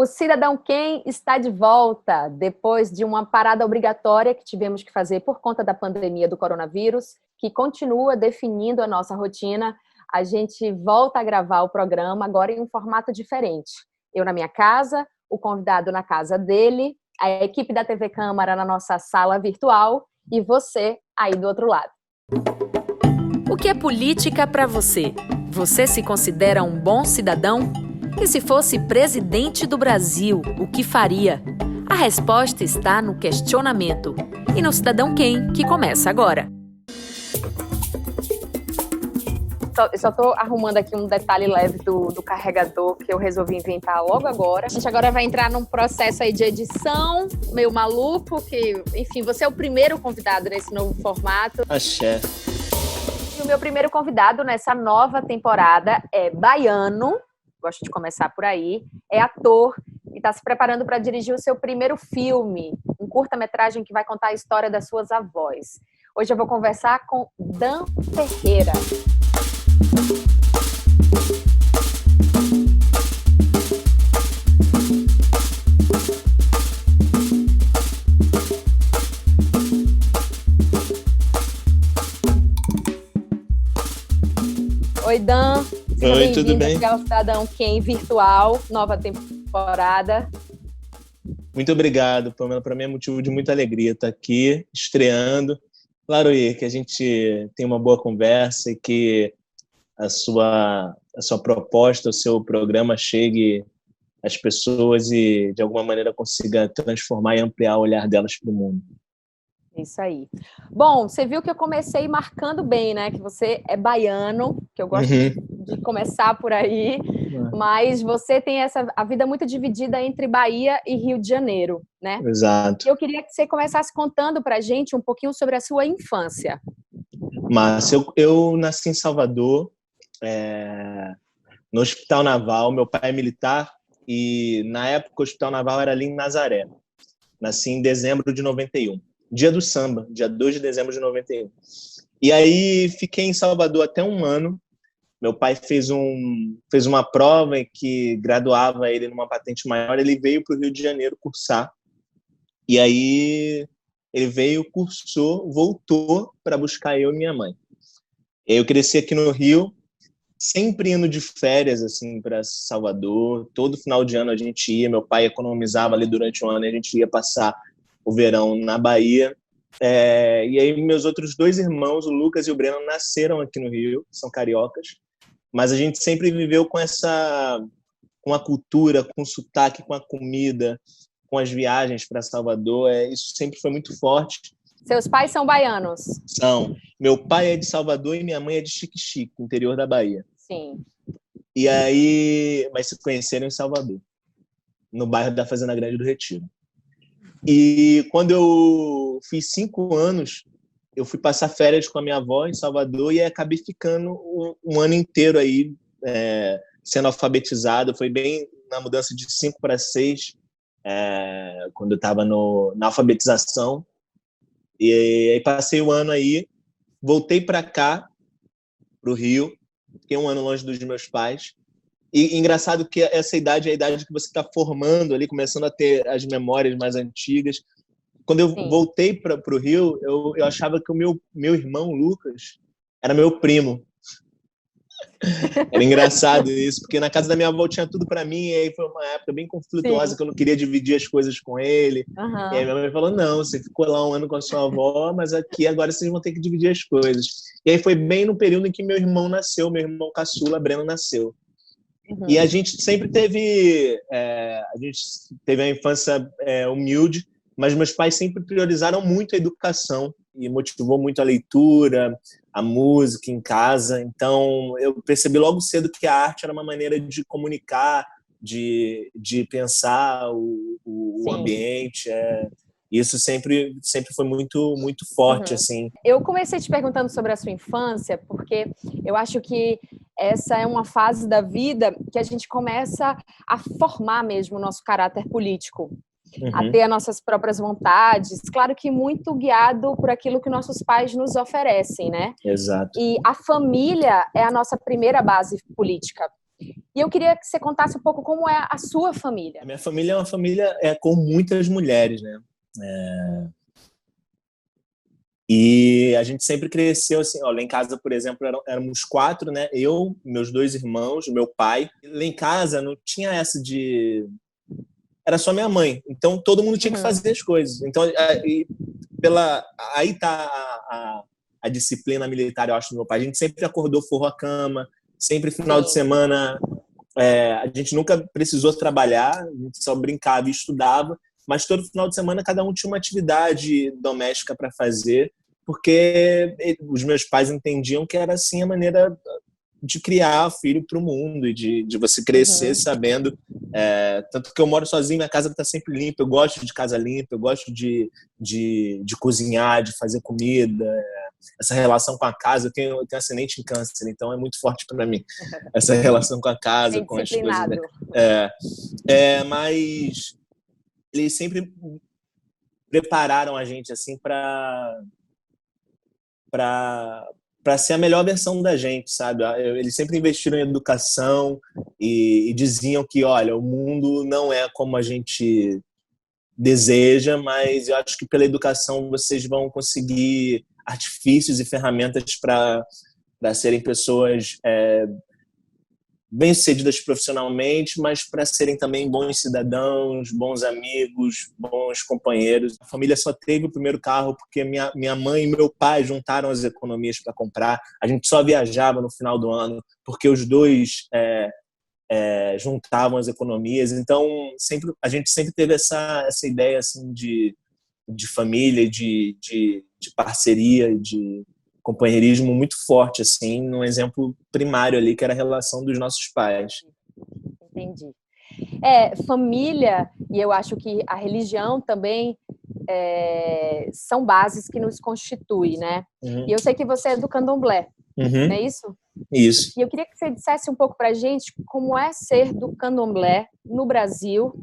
O Cidadão Quem está de volta depois de uma parada obrigatória que tivemos que fazer por conta da pandemia do coronavírus, que continua definindo a nossa rotina. A gente volta a gravar o programa agora em um formato diferente. Eu na minha casa, o convidado na casa dele, a equipe da TV Câmara na nossa sala virtual e você aí do outro lado. O que é política para você? Você se considera um bom cidadão? E se fosse presidente do Brasil, o que faria? A resposta está no questionamento. E no Cidadão Quem, que começa agora. Eu só estou arrumando aqui um detalhe leve do carregador que eu resolvi inventar logo agora. A gente agora vai entrar num processo aí de edição meio maluco, que, enfim, você é o primeiro convidado nesse novo formato. Axé. E o meu primeiro convidado nessa nova temporada é baiano, gosto de começar por aí, é ator e está se preparando para dirigir o seu primeiro filme, um curta-metragem que vai contar a história das suas avós. Hoje eu vou conversar com Dan Ferreira. Oi, Dan. Oi, tudo bem? Aqui ao Cidadão Quem virtual, nova temporada. Muito obrigado, Pamela. Para mim é motivo de muita alegria estar aqui, estreando. Claro, que a gente tem uma boa conversa e que a sua proposta, o seu programa chegue às pessoas e, de alguma maneira, consiga transformar e ampliar o olhar delas para o mundo. Isso aí. Bom, você viu que eu comecei marcando bem, né? Que você é baiano, que eu gosto de começar por aí, mas você tem a vida muito dividida entre Bahia e Rio de Janeiro, né? Exato. Eu queria que você começasse contando pra gente um pouquinho sobre a sua infância. Mas eu nasci em Salvador, no Hospital Naval. Meu pai é militar e, na época, o Hospital Naval era ali em Nazaré. Nasci em dezembro de 91. Dia do samba, dia 2 de dezembro de 91. E aí fiquei em Salvador até um ano. Meu pai fez uma prova em que graduava ele numa patente maior. Ele veio para o Rio de Janeiro cursar. E aí ele veio, cursou, voltou para buscar eu e minha mãe. Eu cresci aqui no Rio, sempre indo de férias assim, para Salvador. Todo final de ano a gente ia. Meu pai economizava ali durante o ano e a gente ia passar o verão na Bahia. E aí meus outros dois irmãos, o Lucas e o Breno, nasceram aqui no Rio, são cariocas, mas a gente sempre viveu com a cultura, com o sotaque, com a comida, com as viagens para Salvador. Isso sempre foi muito forte. Seus pais são baianos? São. Meu pai é de Salvador e minha mãe é de Xique-Xique, interior da Bahia. Sim. E aí, mas se conheceram em Salvador, no bairro da Fazenda Grande do Retiro. E quando eu fiz 5 anos, eu fui passar férias com a minha avó em Salvador e acabei ficando um ano inteiro aí sendo alfabetizado. Foi bem na mudança de 5 para 6, quando eu estava na alfabetização. E aí passei o ano aí, voltei para cá, para o Rio, fiquei um ano longe dos meus pais. E engraçado que essa idade é a idade que você está formando ali, começando a ter as memórias mais antigas. Quando eu voltei para o Rio, eu achava que o meu irmão, Lucas, era meu primo. Era engraçado isso, porque na casa da minha avó tinha tudo para mim, e aí foi uma época bem conflituosa, que eu não queria dividir as coisas com ele. E aí minha mãe falou, não, você ficou lá um ano com a sua avó, mas aqui agora vocês vão ter que dividir as coisas. E aí foi bem no período em que meu irmão nasceu, meu irmão caçula, Breno, nasceu. E a gente sempre teve a infância humilde, mas meus pais sempre priorizaram muito a educação e motivou muito a leitura, a música em casa. Então eu percebi logo cedo que a arte era uma maneira de comunicar, de pensar o ambiente. Isso sempre foi muito, muito forte, assim. Eu comecei te perguntando sobre a sua infância, porque eu acho que essa é uma fase da vida que a gente começa a formar mesmo o nosso caráter político, a ter as nossas próprias vontades, claro que muito guiado por aquilo que nossos pais nos oferecem, né? Exato. E a família é a nossa primeira base política. E eu queria que você contasse um pouco como é a sua família. A minha família é uma família com muitas mulheres, né? E a gente sempre cresceu assim, ó, lá em casa, por exemplo, éramos 4, né? Eu, meus 2 irmãos, meu pai. Lá em casa não tinha essa de... Era só minha mãe. Então, todo mundo tinha que fazer as coisas. Então, aí tá a disciplina militar, eu acho, do meu pai. A gente sempre acordou, forrou a cama, sempre final de semana... a gente nunca precisou trabalhar, a gente só brincava e estudava, mas todo final de semana cada um tinha uma atividade doméstica para fazer, porque os meus pais entendiam que era assim a maneira de criar filho para o mundo e de você crescer sabendo. Tanto que eu moro sozinho, minha casa está sempre limpa, eu gosto de casa limpa, eu gosto de cozinhar, de fazer comida. Essa relação com a casa, eu tenho ascendente em câncer, então é muito forte para mim essa relação com a casa, com as coisas. Mas eles sempre prepararam a gente assim para ser a melhor versão da gente, sabe? Eles sempre investiram em educação e diziam que, olha, o mundo não é como a gente deseja, mas eu acho que pela educação vocês vão conseguir artifícios e ferramentas para serem pessoas bem-sucedidas profissionalmente, mas para serem também bons cidadãos, bons amigos, bons companheiros. A família só teve o primeiro carro porque minha mãe e meu pai juntaram as economias para comprar. A gente só viajava no final do ano porque os dois juntavam as economias. Então, a gente sempre teve essa ideia assim, de família, de parceria, de companheirismo muito forte, assim, num exemplo primário ali, que era a relação dos nossos pais. Entendi. Família, e eu acho que a religião também são bases que nos constituem, né? E eu sei que você é do candomblé, não é isso? Isso. E eu queria que você dissesse um pouco pra gente como é ser do candomblé no Brasil,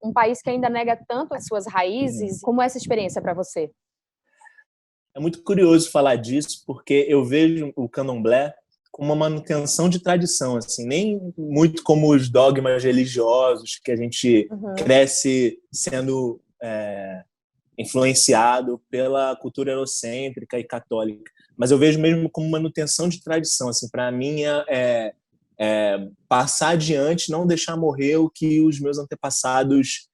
um país que ainda nega tanto as suas raízes. Como é essa experiência para você? É muito curioso falar disso, porque eu vejo o candomblé como uma manutenção de tradição, assim, nem muito como os dogmas religiosos que a gente cresce sendo influenciado pela cultura eurocêntrica e católica. Mas eu vejo mesmo como manutenção de tradição. Assim, para mim passar adiante, não deixar morrer o que os meus antepassados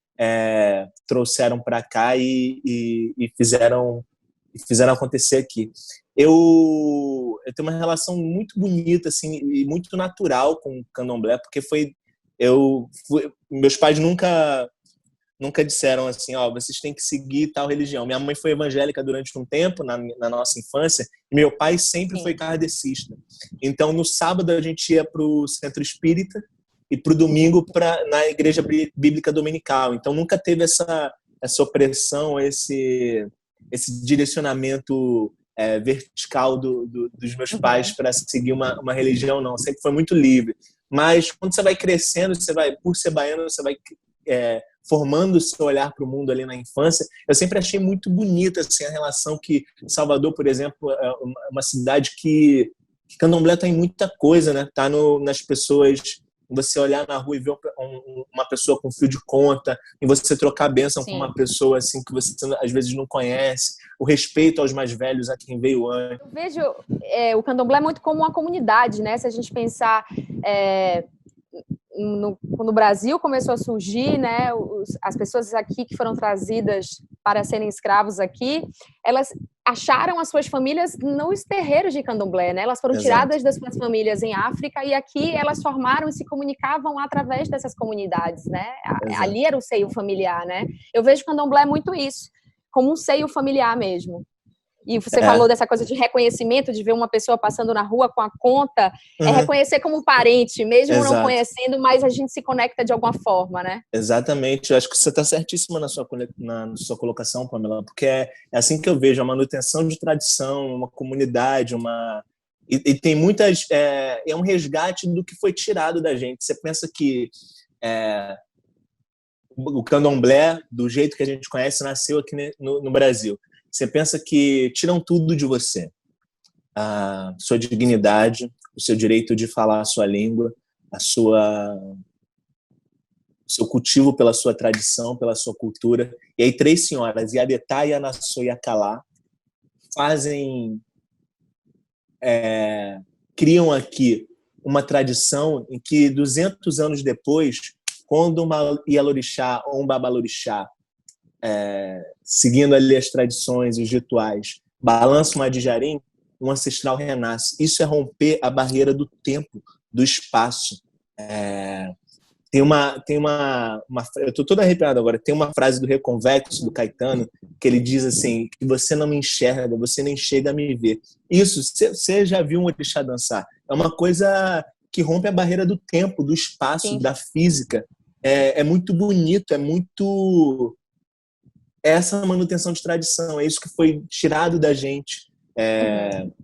trouxeram para cá e fizeram acontecer aqui. Eu tenho uma relação muito bonita assim, e muito natural com o candomblé, porque meus pais nunca disseram assim, vocês têm que seguir tal religião. Minha mãe foi evangélica durante um tempo, na nossa infância, e meu pai sempre foi kardecista. Então, no sábado, a gente ia para o centro espírita e para o domingo na igreja bíblica dominical. Então, nunca teve essa opressão, esse direcionamento vertical dos meus pais para seguir uma religião, não. Sempre foi muito livre. Mas, quando você vai crescendo, por ser baiano, você vai formando o seu olhar para o mundo ali na infância. Eu sempre achei muito bonita assim, a relação que Salvador, por exemplo, é uma cidade que candomblé está em muita coisa, né? Tá nas pessoas, você olhar na rua e ver uma pessoa com fio de conta, e você trocar bênção com uma pessoa assim que você às vezes não conhece, o respeito aos mais velhos, a quem veio antes. Eu vejo o candomblé muito como uma comunidade, né? Se a gente pensar quando o Brasil começou a surgir, né, as pessoas aqui que foram trazidas para serem escravos aqui, elas acharam as suas famílias nos terreiros de candomblé, né? Elas foram tiradas das suas famílias em África e aqui elas formaram e se comunicavam através dessas comunidades, né? Ali era o seio familiar, né? Eu vejo o candomblé muito isso, como um seio familiar mesmo. E você falou dessa coisa de reconhecimento, de ver uma pessoa passando na rua com a conta, é reconhecer como um parente, mesmo não conhecendo, mas a gente se conecta de alguma forma, né? Exatamente, eu acho que você está certíssima na sua colocação, Pamela, porque é assim que eu vejo, a manutenção de tradição, uma comunidade, e tem muitas... É um resgate do que foi tirado da gente. Você pensa que o candomblé, do jeito que a gente conhece, nasceu aqui no Brasil. Você pensa que tiram tudo de você, a sua dignidade, o seu direito de falar a sua língua, a sua seu cultivo pela sua tradição, pela sua cultura. E aí 3 senhoras, Yabetá, Yanassô e Akalá, criam aqui uma tradição em que 200 anos depois, quando uma Ialorixá ou um Babalorixá, seguindo ali as tradições e os rituais, balança uma Adjarim, um ancestral renasce. Isso é romper a barreira do tempo, do espaço. Tem uma eu estou todo arrepiado agora. Tem uma frase do Reconvexo, do Caetano, que ele diz assim, que você não me enxerga, você nem chega a me ver. Isso, você já viu um orixá dançar? É uma coisa que rompe a barreira do tempo, do espaço, sim, da física. É muito bonito, é muito... essa manutenção de tradição, é isso que foi tirado da gente.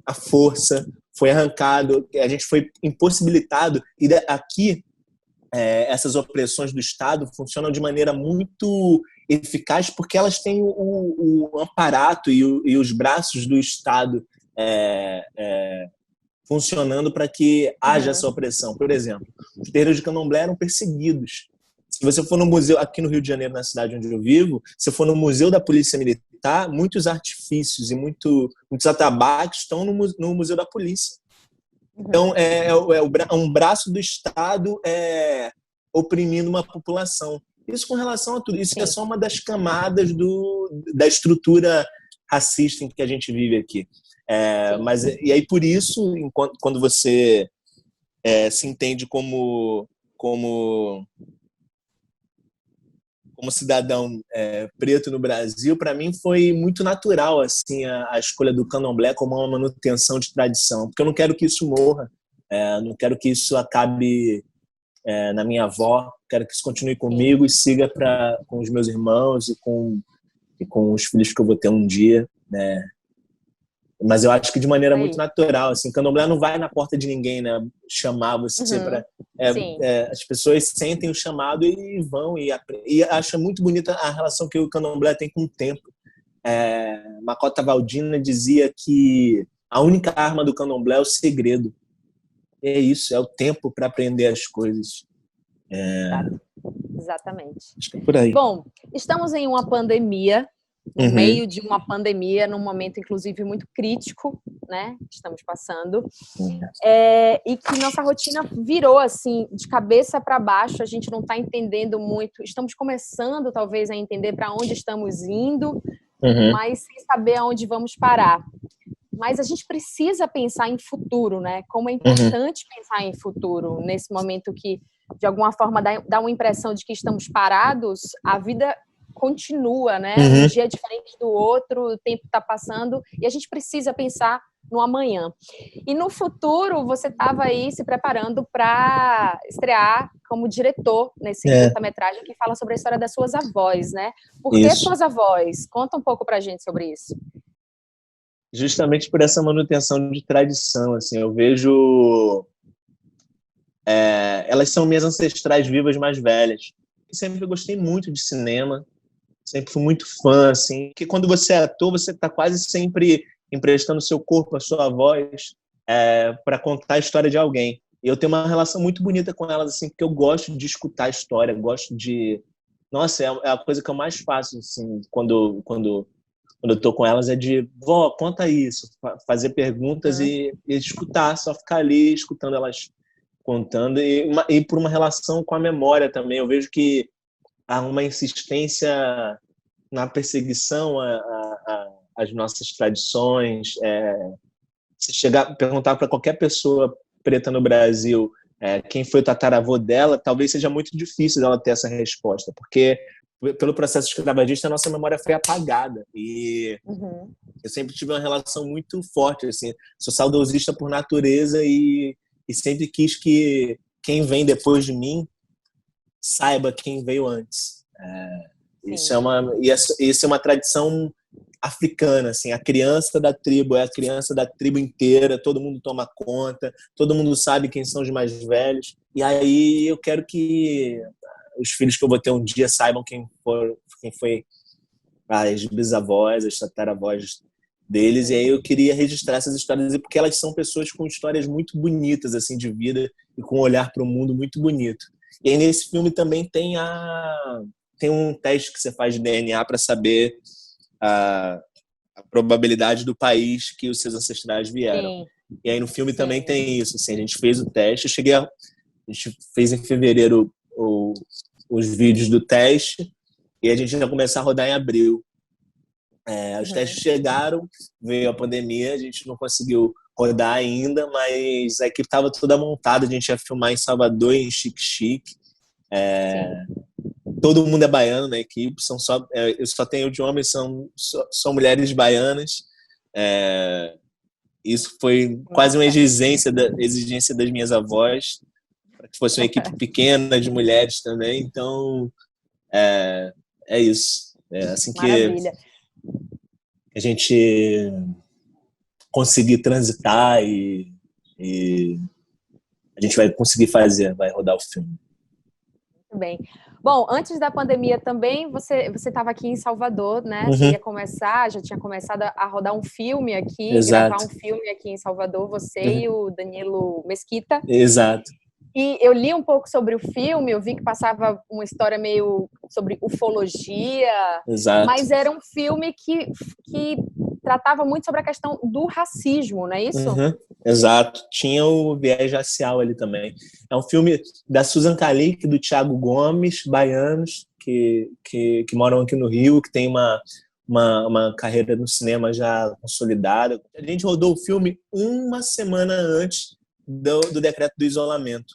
A força foi arrancado, a gente foi impossibilitado. E aqui, essas opressões do Estado funcionam de maneira muito eficaz porque elas têm o aparato e os braços do Estado funcionando para que haja essa opressão. Por exemplo, os terreiros de candomblé eram perseguidos. Se você for no museu, aqui no Rio de Janeiro, na cidade onde eu vivo, se for no Museu da Polícia Militar, muitos artifícios e muitos atabaques estão no Museu da Polícia. Então, um braço do Estado oprimindo uma população. Isso com relação a tudo. Isso é só uma das camadas da estrutura racista em que a gente vive aqui. E aí, por isso, quando você se entende como cidadão preto no Brasil, para mim foi muito natural assim a escolha do candomblé como uma manutenção de tradição, porque eu não quero que isso morra, não quero que isso acabe na minha avó, quero que isso continue comigo e siga com os meus irmãos e com os filhos que eu vou ter um dia, né? Mas eu acho que de maneira muito natural, assim, candomblé não vai na porta de ninguém, né, chamar você para... as pessoas sentem o chamado e vão, e acho muito bonita a relação que o candomblé tem com o tempo. Makota Valdina dizia que a única arma do candomblé é o segredo. É isso, é o tempo para aprender as coisas. Exatamente. Acho que é por aí. Bom, estamos em uma pandemia, no meio de uma pandemia, num momento, inclusive, muito crítico, né? Estamos passando. E que nossa rotina virou, assim, de cabeça para baixo. A gente não está entendendo muito. Estamos começando, talvez, a entender para onde estamos indo, mas sem saber aonde vamos parar. Mas a gente precisa pensar em futuro, né? Como é importante pensar em futuro nesse momento que, de alguma forma, dá uma impressão de que estamos parados. A vida continua, né? Um dia é diferente do outro, o tempo está passando e a gente precisa pensar no amanhã. E no futuro, você estava aí se preparando para estrear como diretor nesse curta-metragem que fala sobre a história das suas avós, né? Por que suas avós? Conta um pouco pra gente sobre isso. Justamente por essa manutenção de tradição, assim, eu vejo... elas são minhas ancestrais vivas mais velhas. Eu sempre gostei muito de cinema, sempre fui muito fã, assim, porque quando você é ator, você está quase sempre emprestando seu corpo, a sua voz, para contar a história de alguém. E eu tenho uma relação muito bonita com elas, assim, porque eu gosto de escutar a história, gosto de... Nossa, é a coisa que eu mais faço, assim, quando eu estou com elas, é de, vó, conta isso, fazer perguntas e escutar, só ficar ali escutando elas contando, e por uma relação com a memória também. Eu vejo que há uma insistência na perseguição às nossas tradições. Se chegar perguntar para qualquer pessoa preta no Brasil quem foi o tataravô dela, talvez seja muito difícil dela ter essa resposta, porque pelo processo escravagista a nossa memória foi apagada. E eu sempre tive uma relação muito forte, assim, sou saudosista por natureza e sempre quis que quem vem depois de mim saiba quem veio antes. Isso é uma tradição africana, assim, a criança da tribo é a criança da tribo inteira, todo mundo toma conta, todo mundo sabe quem são os mais velhos, e aí eu quero que os filhos que eu vou ter um dia saibam quem foi as bisavós, as tataravós deles, e aí eu queria registrar essas histórias porque elas são pessoas com histórias muito bonitas assim de vida e com um olhar para o mundo muito bonito. E aí nesse filme também tem um teste que você faz de DNA para saber a probabilidade do país que os seus ancestrais vieram. Sim. E aí no filme também tem isso, assim, a gente fez o teste, a gente fez em fevereiro os vídeos do teste e a gente ia começar a rodar em abril. Os testes chegaram, veio a pandemia, a gente não conseguiu rodar ainda, mas a equipe estava toda montada, a gente ia filmar em Salvador, em Xique-Xique. Todo mundo é baiano na equipe, eu só tenho de homens, são mulheres baianas. Isso foi quase uma exigência das minhas avós, para que fosse uma equipe pequena de mulheres também. Então, é isso. É assim que Maravilha. A gente conseguir transitar e a gente vai conseguir vai rodar o filme. Muito bem. Bom, antes da pandemia também, você estava aqui em Salvador, né? Você já tinha começado a rodar um filme aqui, Exato. gravar um filme aqui em Salvador, você e o Danilo Mesquita. Exato. E eu li um pouco sobre o filme, eu vi que passava uma história meio sobre ufologia. Exato. Mas era um filme que tratava muito sobre a questão do racismo, não é isso? Exato. Tinha o viés racial ali também. É um filme da Susan Kalik, do Thiago Gomes, baianos, que moram aqui no Rio, que tem uma carreira no cinema já consolidada. A gente rodou o filme uma semana antes do decreto do isolamento.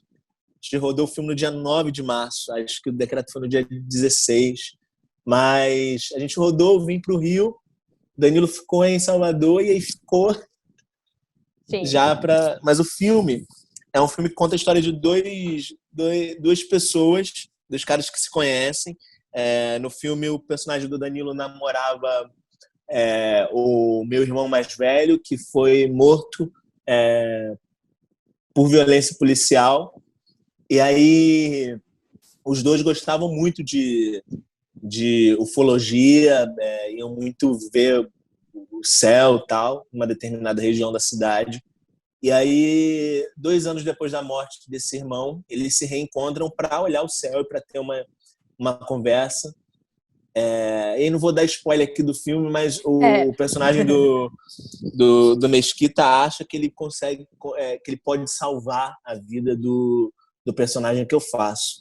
A gente rodou o filme no dia 9 de março, acho que o decreto foi no dia 16. Mas a gente rodou, vim para o Rio, Danilo ficou em Salvador e aí ficou. Sim. Mas o filme é um filme que conta a história de duas pessoas, dois caras que se conhecem. No filme, o personagem do Danilo namorava o meu irmão mais velho, que foi morto por violência policial. E aí os dois gostavam muito de ufologia, iam muito ver o céu e tal, numa determinada região da cidade. E aí, 2 anos depois da morte desse irmão, eles se reencontram para olhar o céu e para ter uma conversa. E não vou dar spoiler aqui do filme, mas o personagem do Mesquita acha que ele consegue, que ele pode salvar a vida do personagem que eu faço.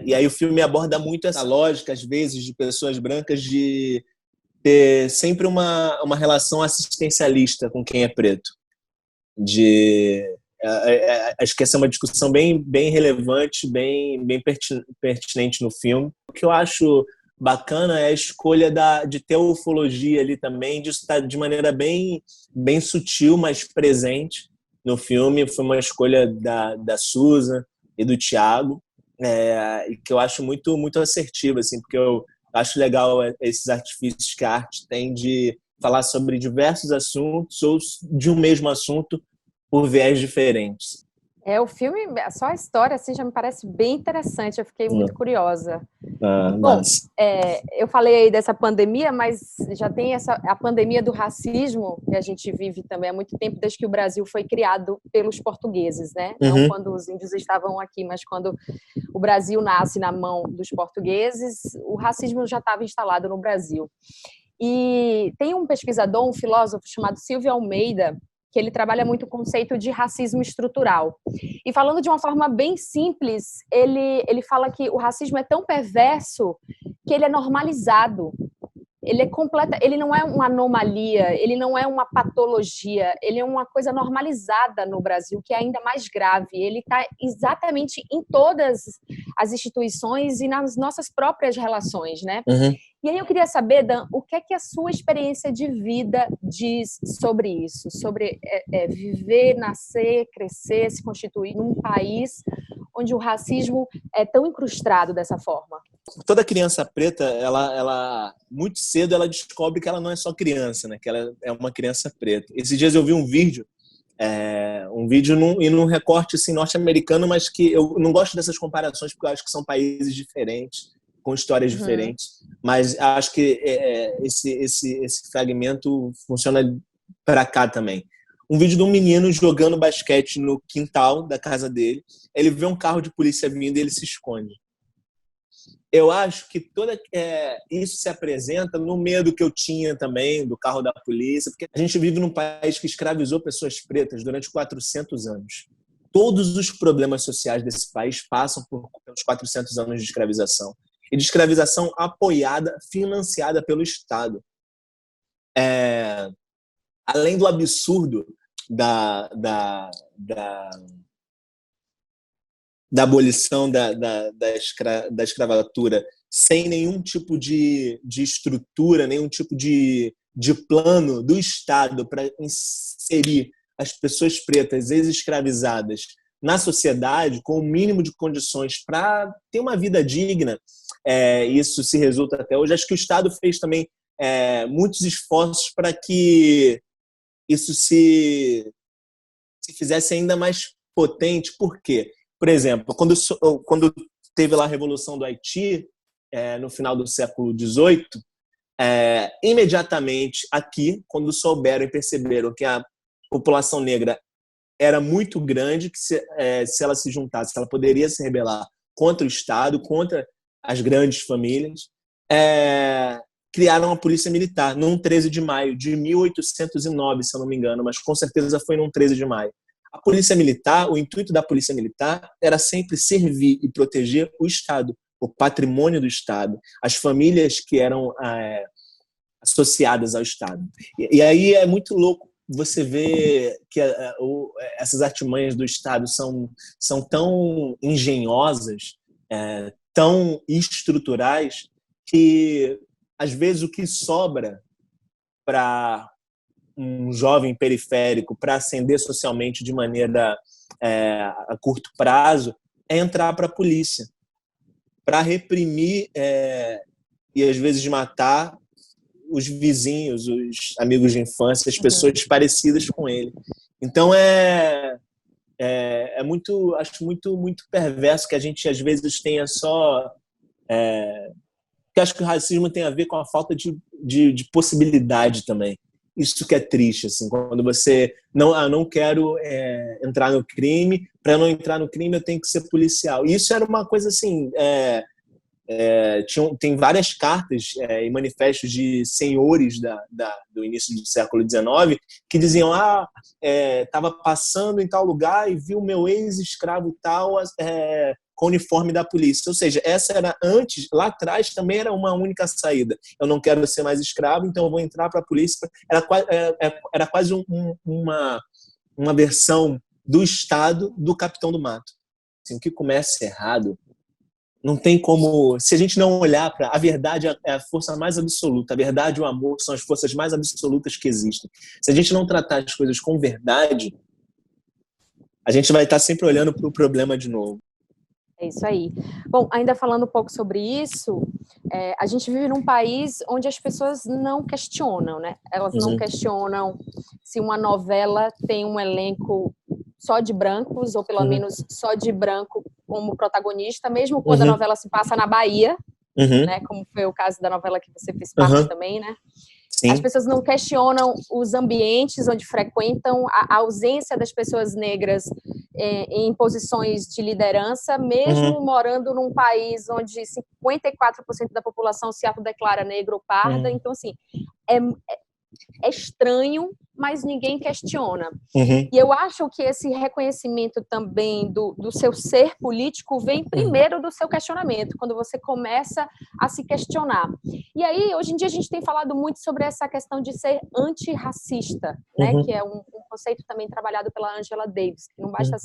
E aí o filme aborda muito essa lógica, às vezes, de pessoas brancas de ter sempre uma relação assistencialista com quem é preto. Acho que essa é uma discussão bem relevante, bem pertinente no filme. O que eu acho bacana é a escolha de ter a ufologia ali também, de estar de maneira bem sutil, mas presente no filme. Foi uma escolha da Susan e do Thiago, e que eu acho muito, muito assertiva, assim, porque eu acho legal esses artifícios que a arte tem de falar sobre diversos assuntos ou de um mesmo assunto por viés diferentes. O filme, só a história assim, já me parece bem interessante, eu fiquei muito curiosa. Bom, eu falei aí dessa pandemia, mas já tem a pandemia do racismo que a gente vive também há muito tempo, desde que o Brasil foi criado pelos portugueses, né? Não quando os índios estavam aqui, mas quando o Brasil nasce na mão dos portugueses, o racismo já estava instalado no Brasil. E tem um pesquisador, um filósofo chamado Silvio Almeida, que ele trabalha muito o conceito de racismo estrutural. E falando de uma forma bem simples, ele fala que o racismo é tão perverso que ele é normalizado. Ele não é uma anomalia, ele não é uma patologia, ele é uma coisa normalizada no Brasil, que é ainda mais grave. Ele está exatamente em todas as instituições e nas nossas próprias relações, né? E aí eu queria saber, Dan, o que é que a sua experiência de vida diz sobre isso? Sobre viver, nascer, crescer, se constituir num país onde o racismo é tão incrustado dessa forma? Toda criança preta, ela muito cedo ela descobre que ela não é só criança, né? Que ela é uma criança preta. Esses dias eu vi um vídeo num recorte assim, norte-americano, mas que eu não gosto dessas comparações porque eu acho que são países diferentes. com histórias diferentes, mas acho que esse fragmento funciona para cá também. Um vídeo de um menino jogando basquete no quintal da casa dele, ele vê um carro de polícia vindo e ele se esconde. Eu acho que isso se apresenta no medo que eu tinha também do carro da polícia, porque a gente vive num país que escravizou pessoas pretas durante 400 anos. Todos os problemas sociais desse país passam pelos 400 anos de escravização. E de escravização apoiada, financiada pelo Estado. Além do absurdo da abolição da escravatura, sem nenhum tipo de estrutura, nenhum tipo de plano do Estado para inserir as pessoas pretas ex-escravizadas na sociedade com o mínimo de condições para ter uma vida digna. Isso se resulta até hoje. Acho que o Estado fez também muitos esforços para que isso se fizesse ainda mais potente. Por quê? Por exemplo, quando teve lá a Revolução do Haiti, no final do século XVIII, imediatamente aqui, quando souberam e perceberam que a população negra era muito grande, que se ela se juntasse, ela poderia se rebelar contra o Estado, contra as grandes famílias, criaram a Polícia Militar, num 13 de maio de 1809, se eu não me engano, mas com certeza foi num 13 de maio. A Polícia Militar, o intuito da Polícia Militar era sempre servir e proteger o Estado, o patrimônio do Estado, as famílias que eram associadas ao Estado. E aí é muito louco você ver que essas artimanhas do Estado são tão engenhosas, tão estruturais, que às vezes o que sobra para um jovem periférico para ascender socialmente de maneira a curto prazo é entrar para a polícia, para reprimir e às vezes matar os vizinhos, os amigos de infância, as pessoas parecidas com ele. Então acho muito perverso que a gente às vezes tenha só porque acho que o racismo tem a ver com a falta de possibilidade também. Isso que é triste, assim, quando você não quero entrar no crime, para não entrar no crime eu tenho que ser policial. E isso era uma coisa assim, tem várias cartas e manifestos de senhores do início do século XIX que diziam, estava passando em tal lugar e viu meu ex-escravo tal com o uniforme da polícia. Ou seja, essa era antes, lá atrás também era uma única saída. Eu não quero ser mais escravo, então eu vou entrar para a polícia. Era quase uma versão do Estado do Capitão do Mato. Assim, o que começa errado, não tem como... Se a gente não olhar para... A verdade é a força mais absoluta. A verdade e o amor são as forças mais absolutas que existem. Se a gente não tratar as coisas com verdade, a gente vai estar sempre olhando para o problema de novo. É isso aí. Bom, ainda falando um pouco sobre isso, a gente vive num país onde as pessoas não questionam, né? Elas não questionam se uma novela tem um elenco só de brancos, ou pelo menos só de branco como protagonista, mesmo quando a novela se passa na Bahia, né? Como foi o caso da novela que você fez parte também, né? Sim. As pessoas não questionam os ambientes onde frequentam, a ausência das pessoas negras em posições de liderança, mesmo morando num país onde 54% da população se autodeclara negra ou parda. Então, assim, é estranho, mas ninguém questiona. E eu acho que esse reconhecimento também do seu ser político vem primeiro do seu questionamento, quando você começa a se questionar. E aí, hoje em dia, a gente tem falado muito sobre essa questão de ser antirracista, né? Que é um conceito também trabalhado pela Angela Davis, que não basta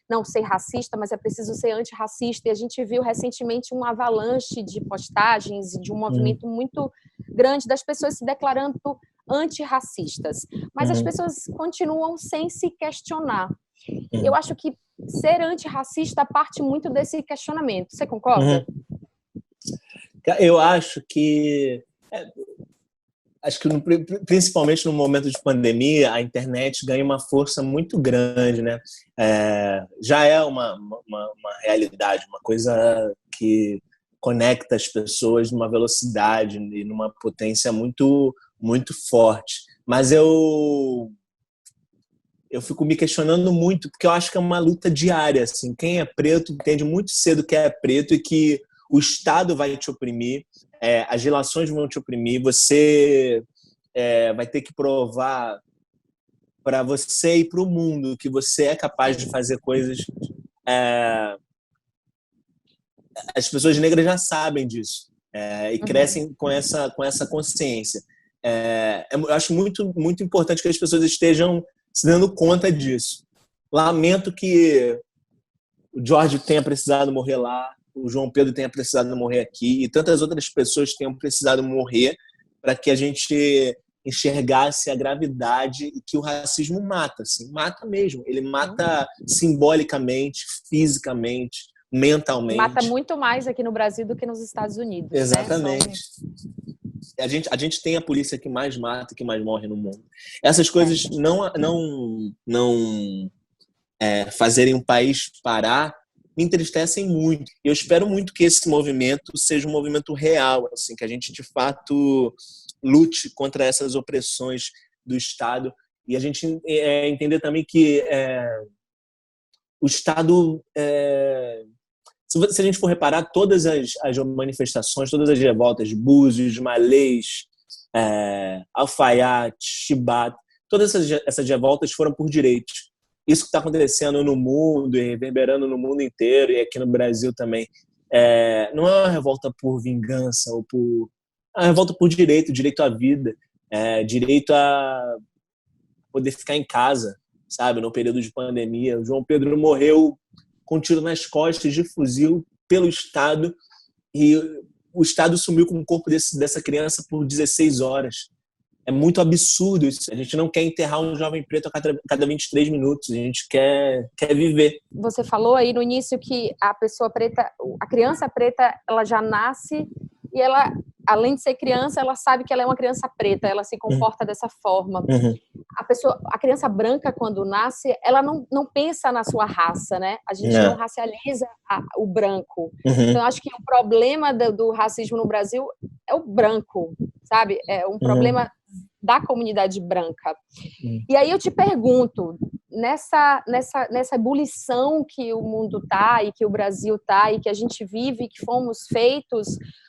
não ser racista, mas é preciso ser antirracista. E a gente viu recentemente um avalanche de postagens e de um movimento muito grande das pessoas se declarando antirracistas. Mas as pessoas continuam sem se questionar. Eu acho que ser antirracista parte muito desse questionamento. Você concorda? Eu acho que... Acho que principalmente no momento de pandemia, a internet ganha uma força muito grande, né? Já é uma realidade, uma coisa que conecta as pessoas numa velocidade e numa potência muito, muito forte. Mas eu fico me questionando muito, porque eu acho que é uma luta diária, assim. Quem é preto entende muito cedo que é preto e que o Estado vai te oprimir, as relações vão te oprimir, você vai ter que provar para você e para o mundo que você é capaz de fazer coisas. As pessoas negras já sabem disso e crescem com essa consciência. Eu acho muito, muito importante que as pessoas estejam se dando conta disso. Lamento que o George tenha precisado morrer lá, o João Pedro tenha precisado morrer aqui e tantas outras pessoas tenham precisado morrer para que a gente enxergasse a gravidade e que o racismo mata, assim, mata mesmo. Ele mata simbolicamente, fisicamente, mentalmente. Mata muito mais aqui no Brasil do que nos Estados Unidos. Exatamente. Né? A gente tem a polícia que mais mata, que mais morre no mundo. Essas coisas não fazerem um país parar me entristecem muito. Eu espero muito que esse movimento seja um movimento real, assim, que a gente de fato lute contra essas opressões do Estado e a gente entender também que o Estado, se a gente for reparar, todas as manifestações, todas as revoltas, Búzios, Malês, Alfaiate, Chibata, todas essas revoltas foram por direitos. Isso que está acontecendo no mundo e reverberando no mundo inteiro e aqui no Brasil também, não é uma revolta por vingança ou por... É uma revolta por direito à vida, direito a poder ficar em casa, sabe, no período de pandemia. O João Pedro morreu com um tiro nas costas de fuzil pelo Estado e o Estado sumiu com o corpo dessa criança por 16 horas. É muito absurdo isso. A gente não quer enterrar um jovem preto a cada 23 minutos. A gente quer viver. Você falou aí no início que a pessoa preta, a criança preta, ela já nasce e ela, além de ser criança, ela sabe que ela é uma criança preta, ela se comporta dessa forma. A criança branca, quando nasce, ela não pensa na sua raça, né? A gente não racializa o branco. Então, eu acho que o problema do racismo no Brasil é o branco, sabe? É um problema da comunidade branca. E aí eu te pergunto, nessa ebulição que o mundo tá e que o Brasil tá e que a gente vive, que fomos feitos,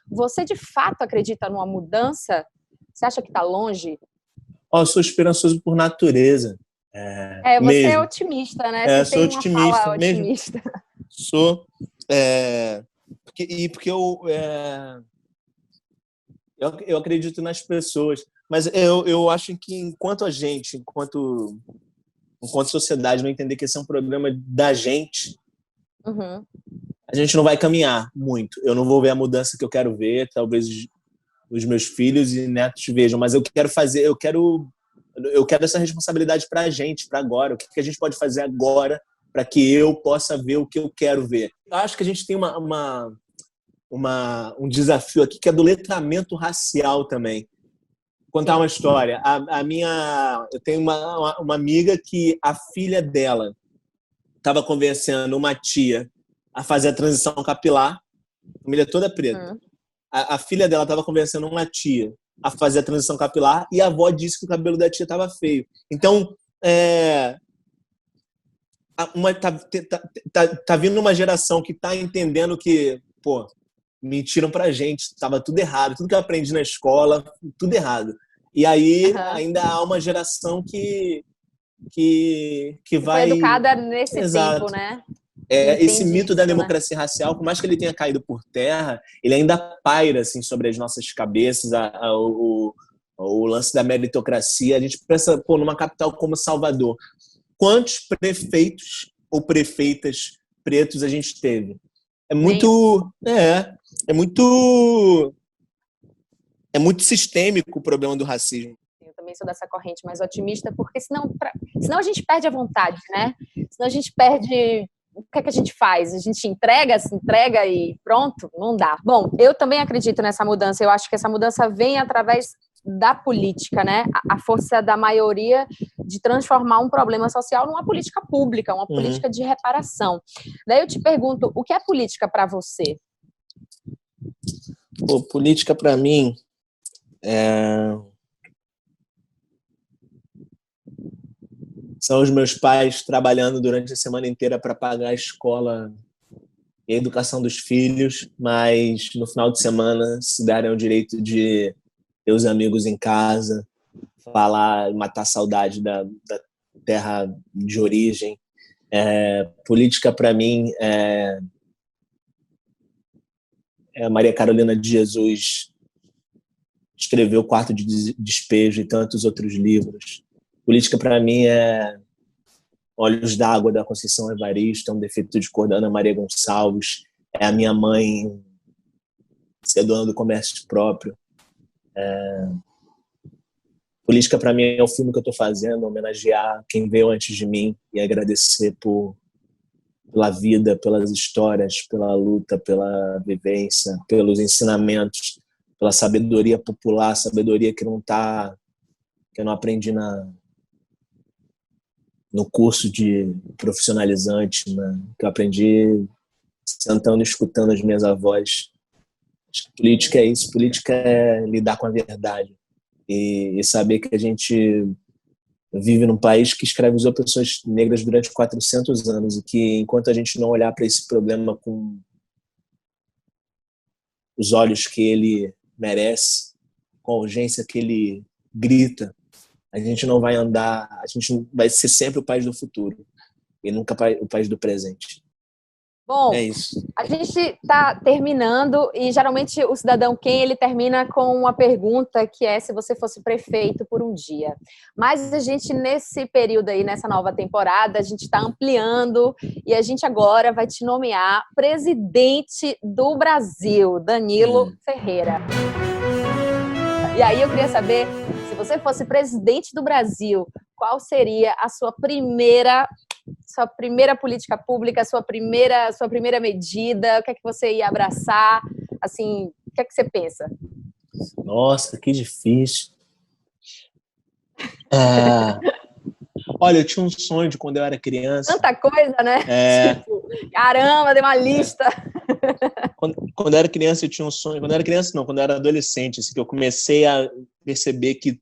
você de fato acredita numa mudança? Você acha que está longe? Eu sou esperançoso por natureza. Você mesmo. é otimista, né? Você sou tem otimista, uma fala otimista. Sou. Porque eu acredito nas pessoas. Mas eu acho que enquanto sociedade, não entender que esse é um problema da gente, a gente não vai caminhar muito. Eu não vou ver a mudança que eu quero ver, talvez os meus filhos e netos vejam, mas eu quero essa responsabilidade para a gente, para agora. O que a gente pode fazer agora para que eu possa ver o que eu quero ver? Eu acho que a gente tem um desafio aqui que é do letramento racial também. Vou contar uma história. Eu tenho uma amiga que a filha dela estava convencendo uma tia a fazer a transição capilar, família toda preta. A filha dela estava convencendo uma tia a fazer a transição capilar e a avó disse que o cabelo da tia estava feio. Então, tá vindo uma geração que está entendendo que, mentiram pra gente, estava tudo errado, tudo que eu aprendi na escola, tudo errado. E aí ainda há uma geração que vai... Foi educada nesse tempo, né? Esse mito da democracia racial, por mais que ele tenha caído por terra, ele ainda paira assim, sobre as nossas cabeças, o lance da meritocracia. A gente pensa, numa capital como Salvador, quantos prefeitos ou prefeitas pretos a gente teve? É muito sistêmico o problema do racismo. Eu também sou dessa corrente mais otimista, porque senão a gente perde a vontade, né? Senão a gente perde... O que é que a gente faz? A gente se entrega e pronto? Não dá. Bom, eu também acredito nessa mudança. Eu acho que essa mudança vem através da política, né? A força da maioria de transformar um problema social numa política pública, uma política de reparação. Daí eu te pergunto, o que é política para você? Pô, política para mim são os meus pais trabalhando durante a semana inteira para pagar a escola e a educação dos filhos, mas no final de semana se darem o direito de ter os amigos em casa, falar, matar a saudade da terra de origem. Política para mim a Maria Carolina de Jesus escreveu Quarto de Despejo e tantos outros livros. Política para mim é Olhos d'Água, da Conceição Evaristo, é Um Defeito de Cor, da Ana Maria Gonçalves, é a minha mãe ser dona do comércio próprio. Política para mim é o filme que eu estou fazendo, homenagear quem veio antes de mim e agradecer pela vida, pelas histórias, pela luta, pela vivência, pelos ensinamentos, pela sabedoria popular, sabedoria que eu não aprendi no curso de profissionalizante, né? Que eu aprendi sentando e escutando as minhas avós. Acho que política é isso, política é lidar com a verdade e saber que a gente vive num país que escravizou pessoas negras durante 400 anos e que enquanto a gente não olhar para esse problema com os olhos que ele merece, com a urgência que ele grita, a gente não vai andar, a gente vai ser sempre o país do futuro e nunca o país do presente. Bom, é isso. A gente está terminando e geralmente o Cidadão Quem ele termina com uma pergunta que é se você fosse prefeito por um dia. Mas a gente nesse período aí, nessa nova temporada, a gente está ampliando e a gente agora vai te nomear presidente do Brasil, Danilo Ferreira. E aí eu queria saber, se você fosse presidente do Brasil, qual seria a sua primeira política pública, sua primeira medida, o que é que você ia abraçar, assim, o que é que você pensa? Nossa, que difícil. Olha, eu tinha um sonho de quando eu era criança. Tanta coisa, né? Tipo, caramba, deu uma lista. Quando eu era criança, eu tinha um sonho. Quando eu era criança, não, quando eu era adolescente, assim, que eu comecei a perceber que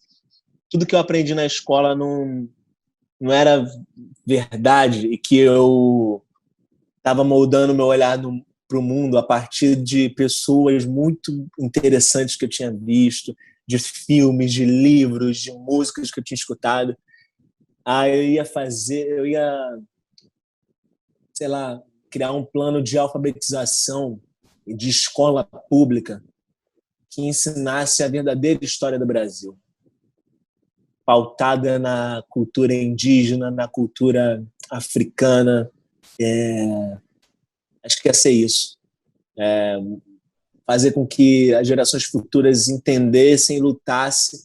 tudo que eu aprendi na escola não era verdade e que eu estava moldando meu olhar para o mundo a partir de pessoas muito interessantes que eu tinha visto, de filmes, de livros, de músicas que eu tinha escutado. Eu ia, sei lá, criar um plano de alfabetização e de escola pública que ensinasse a verdadeira história do Brasil, pautada na cultura indígena, na cultura africana. Acho que ia ser isso. Fazer com que as gerações futuras entendessem e lutassem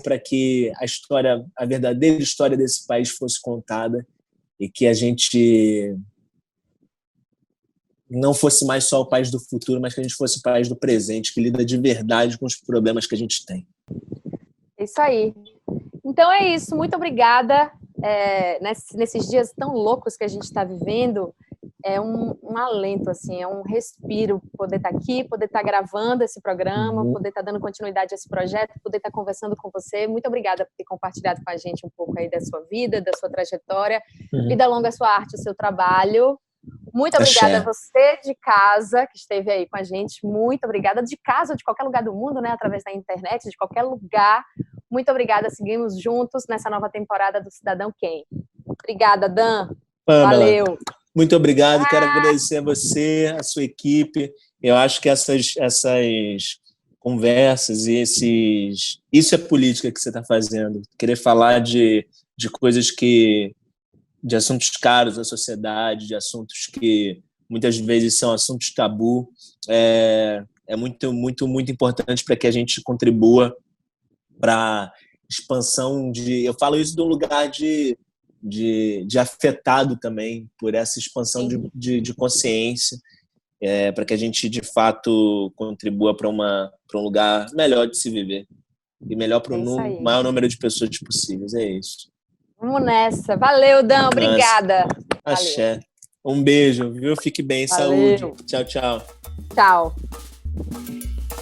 para que a verdadeira história desse país fosse contada e que a gente não fosse mais só o país do futuro, mas que a gente fosse o país do presente, que lida de verdade com os problemas que a gente tem. Isso aí. Então é isso, muito obrigada. Nesses dias tão loucos que a gente está vivendo, é um alento, assim, é um respiro poder estar aqui, poder estar gravando esse programa, poder estar dando continuidade a esse projeto, poder estar conversando com você. Muito obrigada por ter compartilhado com a gente um pouco aí da sua vida, da sua trajetória. Vida longa a sua arte, o seu trabalho. Muito obrigada a você de casa que esteve aí com a gente. Muito obrigada de casa, de qualquer lugar do mundo, né? Através da internet, de qualquer lugar. Muito obrigada. Seguimos juntos nessa nova temporada do Cidadão Quem. Obrigada, Dan. Pamela, valeu. Muito obrigado. Quero agradecer a você, a sua equipe. Eu acho que essas conversas e isso é política que você está fazendo. Querer falar de coisas de assuntos caros à sociedade, de assuntos que muitas vezes são assuntos tabu, é muito, muito, muito importante para que a gente contribua para expansão eu falo isso de um lugar de afetado também por essa expansão de consciência, para que a gente, de fato, contribua para um lugar melhor de se viver e melhor para o maior número de pessoas possíveis. É isso. Vamos nessa. Valeu, Dan. Obrigada. Axé. Um beijo, viu? Fique bem. Valeu. Saúde. Tchau, tchau. Tchau.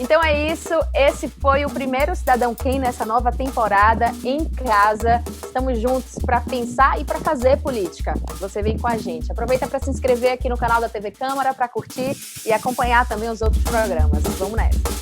Então é isso, esse foi o primeiro Cidadão Quem nessa nova temporada em casa. Estamos juntos para pensar e para fazer política. Você vem com a gente. Aproveita para se inscrever aqui no canal da TV Câmara, para curtir e acompanhar também os outros programas. Vamos nessa!